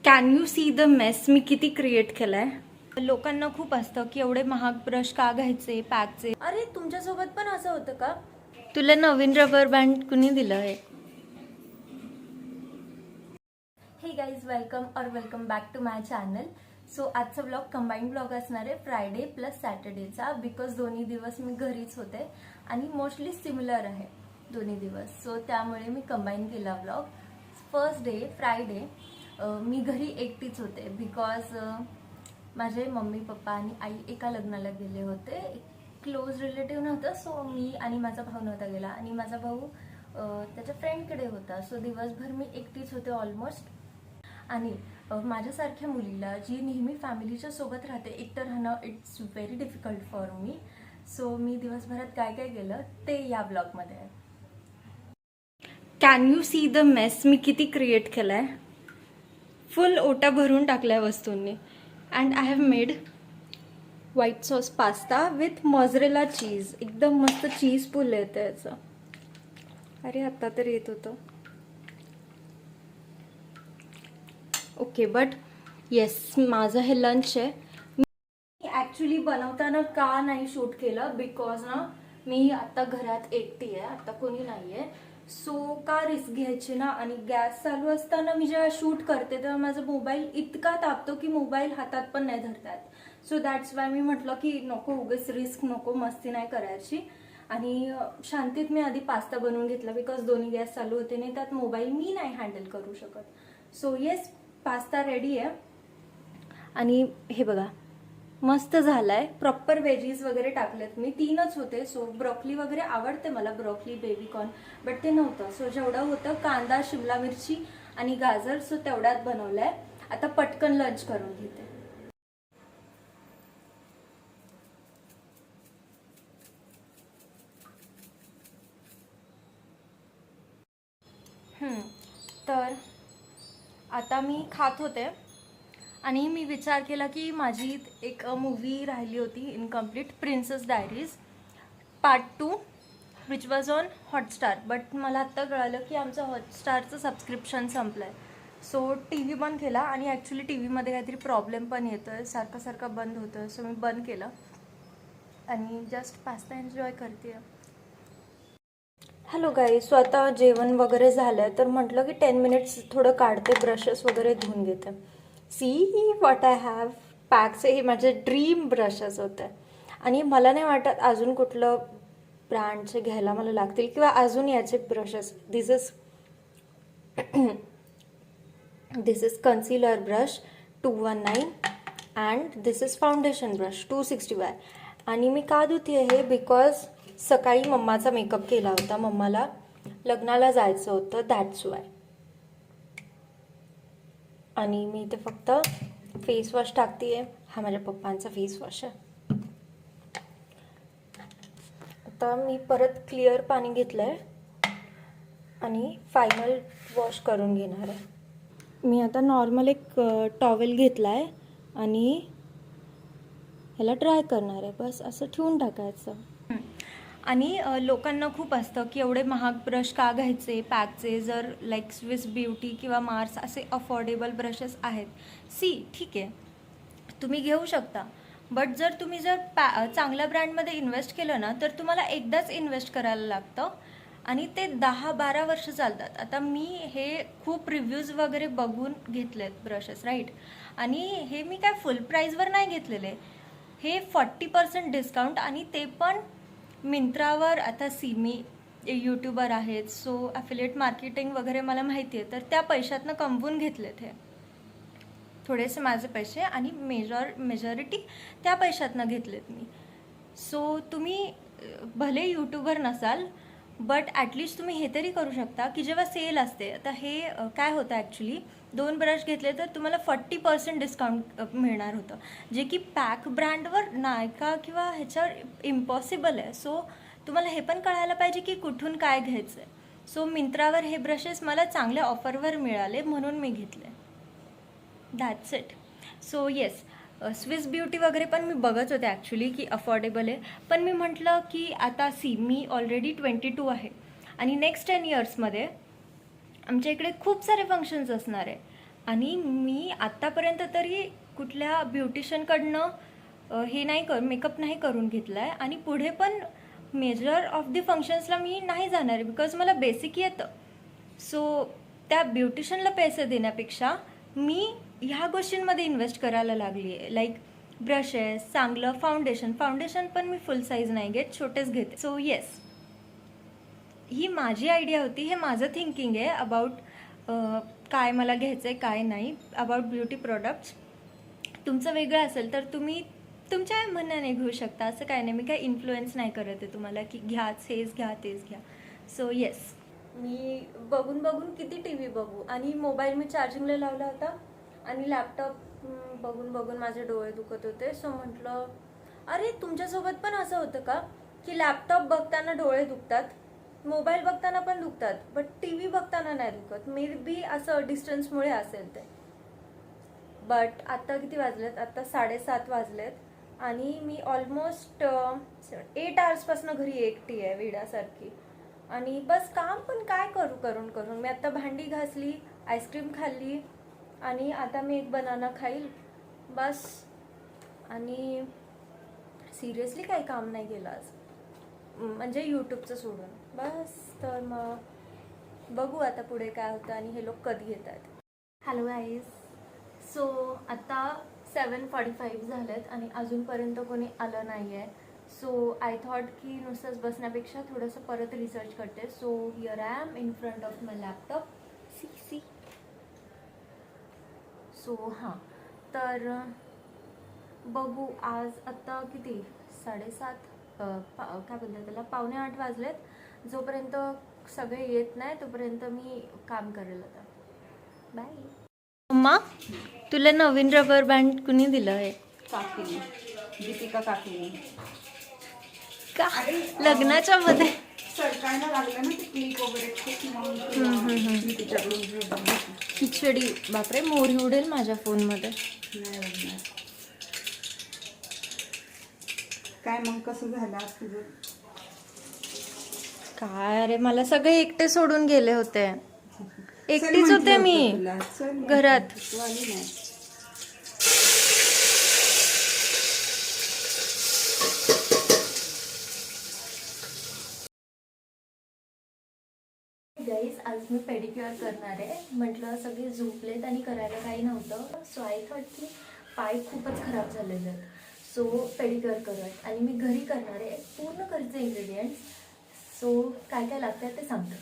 Can you see the mess मी किती create केलाय. लोकांना खूप असतं की एवढे महाग ब्रश का घ्यायचे पॅकचे. अरे तुमच्यासोबत पण असं होतं का? तुला नवीन रबर बँड कुणी दिलं आहे? Hey guys, welcome back to my channel. So आजचा ब्लॉग कंबाईंड ब्लॉग असणार आहे फ्रायडे प्लस सॅटर्डेचा, बिकॉज दोन्ही दिवस मी घरीच होते आणि मोस्टली सिमिलर आहे दोन्ही दिवस. सो त्यामुळे मी कंबाईन केला ब्लॉग. फर्स्ट डे फ्रायडे मी घरी एकटीच होते बिकॉज माझे मम्मी पप्पा आणि आई एका लग्नाला गेले होते. क्लोज रिलेटिव्ह नव्हतं, सो मी आणि माझा भाऊ नव्हता गेला आणि माझा भाऊ त्याच्या फ्रेंडकडे होता. सो दिवसभर मी एकटीच होते ऑलमोस्ट. आणि माझ्यासारख्या मुलीला जी नेहमी फॅमिलीच्या सोबत राहते एकटं राहणं it's very difficult for me. So मी दिवसभरात काय काय केलं ते या ब्लॉगमध्ये आहे. Can you see the mess मी किती क्रिएट केलाय. फुल ओटा भरून टाकलाय वस्तूंनी. And I have made white sauce pasta with mozzarella cheese. एकदम मस्त चीज पुल येतं याचं. अरे आता तर येत होतं. ओके, बट येस, माझं हे लंच आहे. मी ॲक्च्युली बनवताना का नाही शूट केलं बिकॉज ना मी आता घरात एकटी आहे, आता कोणी नाही आहे. सो का रिस्क घ्यायची ना. आणि गॅस चालू असताना मी जेव्हा शूट करते तेव्हा माझा मोबाईल इतका तापतो की मोबाईल हातात पण नाही धरतात. सो दॅट्स वाय मी म्हटलं की नको, उगाच रिस्क नको, मस्ती नाही करायची. आणि शांतीत मी आधी पास्ता बनवून घेतला बिकॉज दोन्ही गॅस चालू होते नाही, त्यात मोबाईल मी नाही हँडल करू शकत. सो येस, पास्ता रेडी आहे. आणि हे बघा मस्त झालाय. प्रॉपर वेजीज वगैरे टाकलेत मी, 3च होते. सो ब्रोकली वगैरे आवडते मला, ब्रोकली बेबीकॉर्न, बट ते नव्हतं. सो जेवढं होतं कांदा, शिमला मिरची आणि गाजर, सो तेवढ्यात बनवलंय. आता पटकन लंच करून घेते. तर आता मी खात होते आणि मी विचार केला की माझी एक मूवी राहिली होती incomplete, princess diaries part 2 which was on Hotstar. But मला आत्ता कळालं की आमचं हॉटस्टारचं सबस्क्रिप्शन संपलं आहे. सो टी व्ही बंद केला आणि ॲक्च्युली टी व्हीमध्ये काहीतरी प्रॉब्लेम पण येतो आहे, सारखं बंद होतं आहे. सो मी बंद केलं आणि जस्ट पास्ता एन्जॉय करते. हॅलो गाईज, सो आता जेवण वगैरे झालं तर म्हटलं की 10 मिनिट्स थोडं काढते, ब्रशेस वगैरे धुवून घेते. See what I have packs. हे माझे ड्रीम ब्रशेस होते आणि मला नाही वाटत अजून कुठलं ब्रँडचे घ्यायला मला लागतील किंवा अजून याचे brushes. This is concealer brush 219 and this is foundation brush 260Y. आणि मी का धुते हे बिकॉज सकाळी मम्माचा मेकअप केला होता, मम्माला लग्नाला जायचं होतं, दॅट्स वाय. आणि मी इथे फक्त फेस वॉश टाकते. हा माझ्या पप्पांचा फेस वॉश आहे. आता मी परत क्लिअर पाणी घेतलं आहे आणि फायनल वॉश करून घेणार आहे. मी आता नॉर्मल एक टॉवेल घेतला आहे आणि ह्याला ड्राय करणार आहे. बस असं ठेवून टाकायचं. आणि लोकांना खूप असतं की एवढे महाग ब्रश का घ्यायचे पॅकचे, जर लाईक स्विस ब्युटी किंवा मार्स असे अफोर्डेबल ब्रशेस आहेत. सी ठीक आहे, तुम्ही घेऊ शकता, बट जर तुम्ही चांगल्या ब्रँडमध्ये इन्व्हेस्ट केलं ना तर तुम्हाला एकदाच इन्व्हेस्ट करायला लागतं आणि ते 10-12 वर्ष चालतात. आता मी हे खूप रिव्ह्यूज वगैरे बघून घेतलेत ब्रशेस, राईट. आणि हे मी काय फुल प्राईजवर नाही घेतलेले, हे 40% डिस्काउंट, आणि ते पण मिंत्रावर. आता मी यूट्यूबर आहेत, सो ॲफिलिएट मार्केटिंग वगैरे मला माहिती आहे, तर त्या पैशातनं कमवून घेतलेत हे थोडेसे माझे पैसे आणि मेजॉरिटी त्या पैशातनं घेतलेत मी. सो तुम्ही भले यूट्यूबर नसाल बट ॲटलिस्ट तुम्ही हे तरी करू शकता की जेव्हा सेल असते. आता हे काय होतं ॲक्च्युली, 2 ब्रश घेतले तर तुम्हाला 40% डिस्काउंट मिळणार होतं, जे की पॅक ब्रँडवर नायका किंवा ह्याच्यावर इम्पॉसिबल आहे. सो तुम्हाला हे पण कळायला पाहिजे की कुठून काय घ्यायचं आहे. सो मिंत्रावर हे ब्रशेस मला चांगल्या ऑफरवर मिळाले म्हणून मी घेतले, that's it. So yes, Swiss beauty वगैरे पण मी बघत होते ॲक्च्युली की अफोर्डेबल आहे, पण मी म्हटलं की आता मी ऑलरेडी 22 आहे आणि नेक्स्ट 10 इयर्समध्ये आमच्या इकडे खूप सारे फंक्शन्स असणार आहे आणि मी आत्तापर्यंत तरी कुठल्या ब्युटिशियनकडनं हे नाही मेकअप नाही करून घेतला आहे आणि पुढे पण मेजर ऑफ दी फंक्शन्सला मी नाही जाणार आहे बिकॉज मला बेसिक येतं. सो त्या ब्युटिशियनला पैसे देण्यापेक्षा मी ह्या गोष्टींमध्ये इन्व्हेस्ट करायला लागली आहे. लाईक ब्रशेस, चांगलं फाउंडेशन पण मी फुल साईज नाही घेत, छोटेच घेते. सो येस, ही माझी आयडिया होती, हे माझं थिंकिंग आहे अबाउट काय मला घ्यायचं आहे काय नाही अबाउट ब्युटी प्रोडक्ट्स. तुमचं वेगळं असेल तर तुम्ही तुमच्या म्हणण्याने घेऊ शकता, असं काय नाही. मी काय इन्फ्लुएन्स नाही करत आहे तुम्हाला की घ्याच, हेच घ्या तेच घ्या. सो येस, मी बघून किती टी व्ही बघू, आणि मोबाईल मी चार्जिंगला लावला होता आणि लॅपटॉप बघून माझे डोळे दुखत होते. सो म्हटलं अरे तुमच्यासोबत पण असं होतं का की लॅपटॉप बघताना डोळे दुखतात, मोबाईल बघताना पण दुखतात, बट टी व्ही बघताना नाही दुखत. मे बी असं डिस्टन्समुळे असेल ते. बट आत्ता किती वाजलेत, आत्ता 7:30 वाजलेत आणि मी ऑलमोस्ट 8 आवर्सपासून घरी एकटी आहे वेड्यासारखी. आणि बस काम पण काय करून मी आत्ता भांडी घासली, आईस्क्रीम खाल्ली आणि आता मी एक बनाना खाईल बस. आणि सिरियसली काही काम नाही केलं आज, म्हणजे यूट्यूबचं सोडून बस. तर मग बघू आता पुढे काय होतं आणि हे लोक कधी येतात. हॅलो गाईज, सो आता 7:45 झालेत आणि अजूनपर्यंत कोणी आलं नाही आहे. सो आय थॉट की नुसतंच बसण्यापेक्षा थोडंसं परत रिसर्च करते. So here I am in front of my laptop. See so हां, तर बघू आज आत्ता किती 7:30 काय बोलतात त्याला 7:45 वाजलेत. जोपर्यंत सगळे येत नाही तोपर्यंत मी काम करेल आता. बाय. मम्मा, तुला नवीन रबर बँड कुणी दिलं आहे? काकीने, दीपिका काकीने. का लग्नाच्या मध्ये सरकायला लागलं ना ते क्लिप वगैरे खिचडी. बापरे, मोरी उडेल माझ्या फोनमध्ये. नाही लागणार. काय मग कसं झालं आज तुझं? काय अरे, मला सगळे एकटे सोडून गेले होते. एकटीच होते मी घरात. गाईज, आज मी पेडिक्युअर करणार आहे. म्हटलं सगळे झोपलेत आणि करायला काही नव्हतं. सो आय थॉट की पाय खूपच खराब झालेले आहेत, सो पेडिक्युअर करूयात. आणि मी घरी करणार आहे, पूर्ण घरचे इन्ग्रेडियंट्स. सो काय काय लागतात ते सांगते.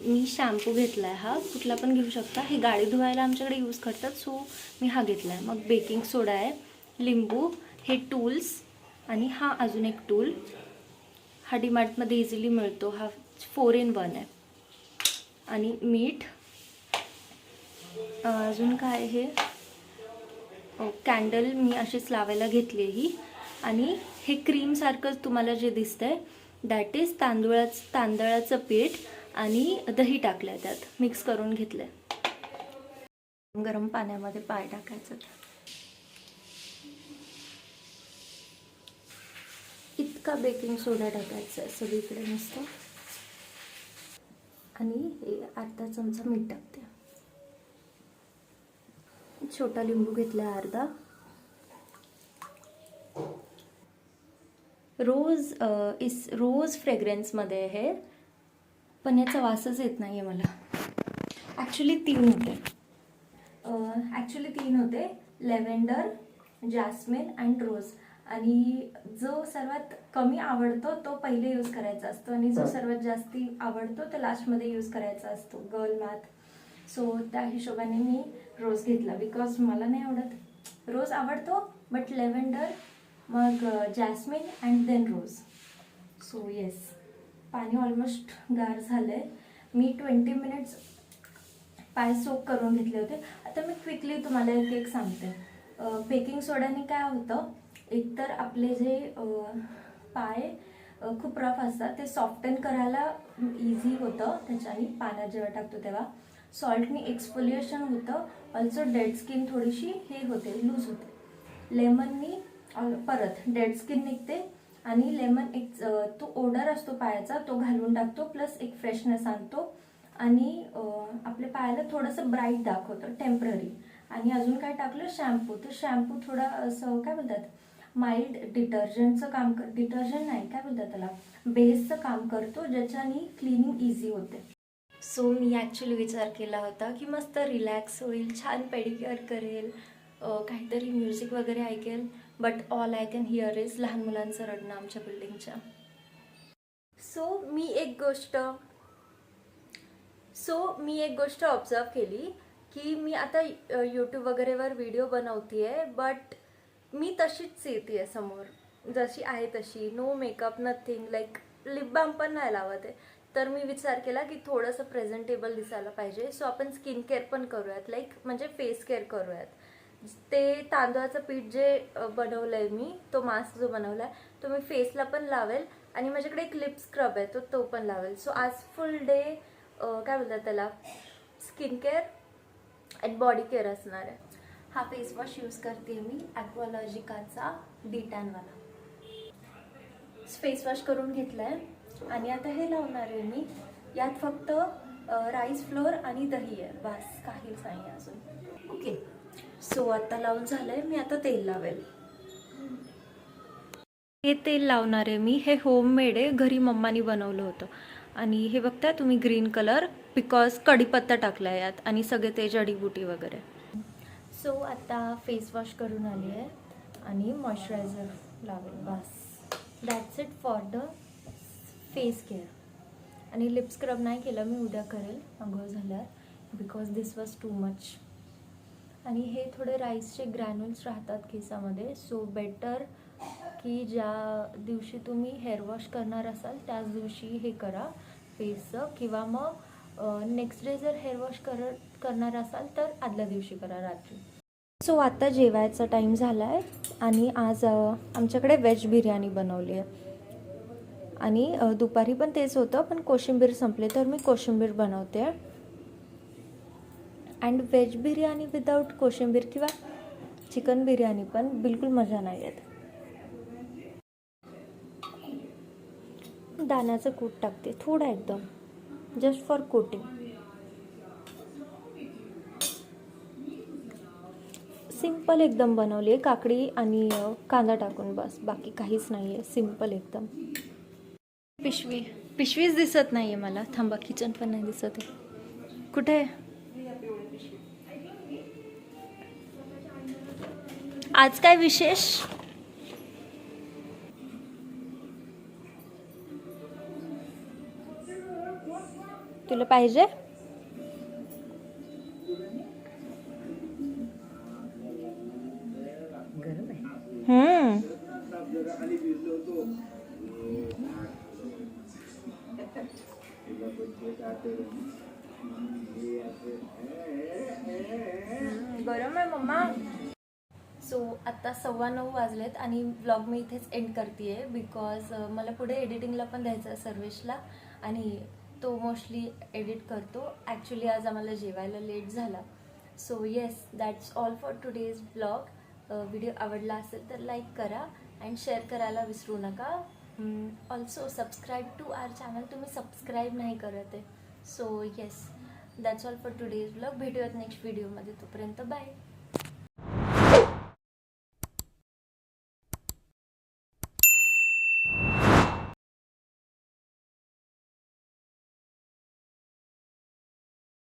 मी शॅम्पू घेतला आहे, हा कुठला पण घेऊ शकता. हे गाडी धुवायला आमच्याकडे यूज करतात, सो मी हा घेतला आहे. मग बेकिंग सोडा आहे, लिंबू, हे टूल्स, आणि हा अजून एक टूल. हा डीमार्टमध्ये इझिली मिळतो, हा 4-in-1 आहे. आणि मीठ, अजून काय हे कॅन्डल मी अशीच लावायला घेतली ही. आणि हे क्रीमसारखंच तुम्हाला जे दिसतंय दॅट इज तांदळाचं पीठ आणि दही टाकलं आहे, त्यात मिक्स करून घेतलं आहे. गरम पाण्यामध्ये पाय टाकायचं. इतका बेकिंग सोडा टाकायचा आहे सगळीकडे नुसतं. आणि हे अर्धा चमचा मीठ टाकते. छोटा लिंबू घेतला आहे अर्धा. रोज फ्रेग्रन्समध्ये आहे, पण याचा वासच येत नाही आहे मला. ॲक्च्युली 3 होते, लेव्हेंडर, जॅस्मिन अँड रोज. आणि जो सर्वात कमी आवडतो तो पहिले यूज करायचा असतो आणि जो सर्वात जास्ती आवडतो तो लास्टमध्ये यूज करायचा असतो, गर्ल मॅथ. सो त्या हिशोबाने मी रोज घेतला बिकॉज मला नाही आवडत. रोज आवडतो बट लेव्हेंडर, मग jasmine and then rose. So yes, पाणी ऑलमोस्ट गार झालं आहे. मी 20 मिनिट्स पाय सोक करून घेतले होते. आता मी क्विकली तुम्हाला एक सांगते. बेकिंग सोड्याने काय होतं, एकतर आपले जे पाय खूप रफ असतात ते सॉफ्टन करायला इझी होतं त्याच्याने, पाण्यात जेव्हा टाकतो तेव्हा. सॉल्टनी एक्सफोलिएशन होतं, ऑल्सो डेड स्किन थोडीशी हे होते, लूज होते. लेमननी परत डेड स्किन निघते आणि लेमन एक तो ओडर असतो पायाचा तो घालून टाकतो, प्लस एक फ्रेशनेस आणतो. आणि आपल्या पायाला थोडंसं ब्राईट दाखवतं टेम्पररी. आणि अजून काय टाकलं, शॅम्पू. तर शॅम्पू थोडा असं काय बोलतात माइल्ड डिटर्जंटचं काम डिटर्जंट नाही काय बोलतात त्याला, बेसचं काम करतो, ज्याच्याने क्लिनिंग इझी होते. सो मी ॲक्च्युली विचार केला होता की मस्त रिलॅक्स होईल, छान पेडिक्युअर करेल, काहीतरी म्युझिक वगैरे ऐकेल. But all I can hear is लहान मुलांचं रडणं आमच्या बिल्डिंगच्या. सो मी एक गोष्ट ऑब्झर्व केली की मी आता यूट्यूब वगैरेवर व्हिडिओ बनवतीये, बट मी तशीच येते समोर, जशी आहे तशी, no makeup, nothing, like lip balm पण नाही लावत आहे. तर मी विचार केला की थोडंसं प्रेझेंटेबल दिसायला पाहिजे. सो आपण स्किन केअर पण करूयात, लाईक म्हणजे फेस केअर करूयात. ते तांदळाचं पीठ जे बनवलंय मी, तो मास्क जो बनवलाय तो मी फेसला पण लावेल, आणि माझ्याकडे एक लिप स्क्रब आहे तो पण लावेल. सो आज फुल डे काय बोलतात त्याला, स्किन केअर आणि बॉडी केअर असणार आहे. हा फेस वॉश यूज करते मी, ॲक्वालॉजिकाचा D10वाला. फेस वॉश करून घेतलाय आणि आता हे लावणार आहे मी. यात फक्त राईस फ्लोअर आणि दही आहे, बस काहीच नाही अजून. ओके, सो आता लावून झालंय. मी आता तेल लावेल. हे तेल लावणार आहे मी, हे होममेड आहे, घरी मम्मानी बनवलं होतं. आणि हे बघताय तुम्ही ग्रीन कलर, बिकॉज कढीपत्ता टाकला आहे यात आणि सगळे ते जडीबुटी वगैरे. सो आता फेस वॉश करून आली आहे आणि मॉइश्चरायझर लावेल, बस that's it for the face care. आणि लिप स्क्रब नाही केलं मी, उद्या करेल आंघोळ झाल्यावर, because this was too much. आणि हे थोडे राईसचे ग्रॅन्युल्स राहतात केसामध्ये, सो बेटर की ज्या दिवशी तुम्ही हेअर वॉश करणार असाल त्याच दिवशी हे करा फेसचं, किंवा मग नेक्स्ट डे जर हेअर वॉश करणार असाल तर आदल्या दिवशी करा रात्री. सो आता जेवायचा टाईम झाला आहे आणि आज आमच्याकडे व्हेज बिर्याणी बनवली आहे. आणि दुपारी पण तेच होतं, पण कोशिंबीर संपले तर मी कोशिंबीर बनवते. अँड व्हेज बिर्याणी विदाऊट कोशिंबीर किंवा चिकन बिर्याणी पण बिलकुल मजा नाही येत. दाण्याचं कूट टाकते थोडं, एकदम जस्ट फॉर कोटिंग. सिंपल एकदम बनवली आहे, काकडी आणि कांदा टाकून, बस बाकी काहीच नाही आहे, सिंपल एकदम. पिशवीच दिसत नाही आहे मला, थांबा, किचन पण नाही दिसत आहे, कुठे आहे? आज काय विशेष? तुला पाहिजे? गरम आहे मम्मा. सो आता 9:15 वाजलेत आणि व्लॉग मी इथेच एंड करते आहे, बिकॉज मला पुढे एडिटिंगला पण द्यायचं आहे सर्वेशला, आणि तो मोस्टली एडिट करतो. ॲक्च्युली आज आम्हाला जेवायला लेट झाला. So yes, that's all for today's vlog. Video आवडला असेल तर लाईक करा अँड शेअर करायला विसरू नका. Also subscribe to our channel, तुम्ही सबस्क्राईब नाही करत आहे. So yes, that's all for today's vlog. भेटूयात नेक्स्ट व्हिडिओमध्ये, तोपर्यंत बाय.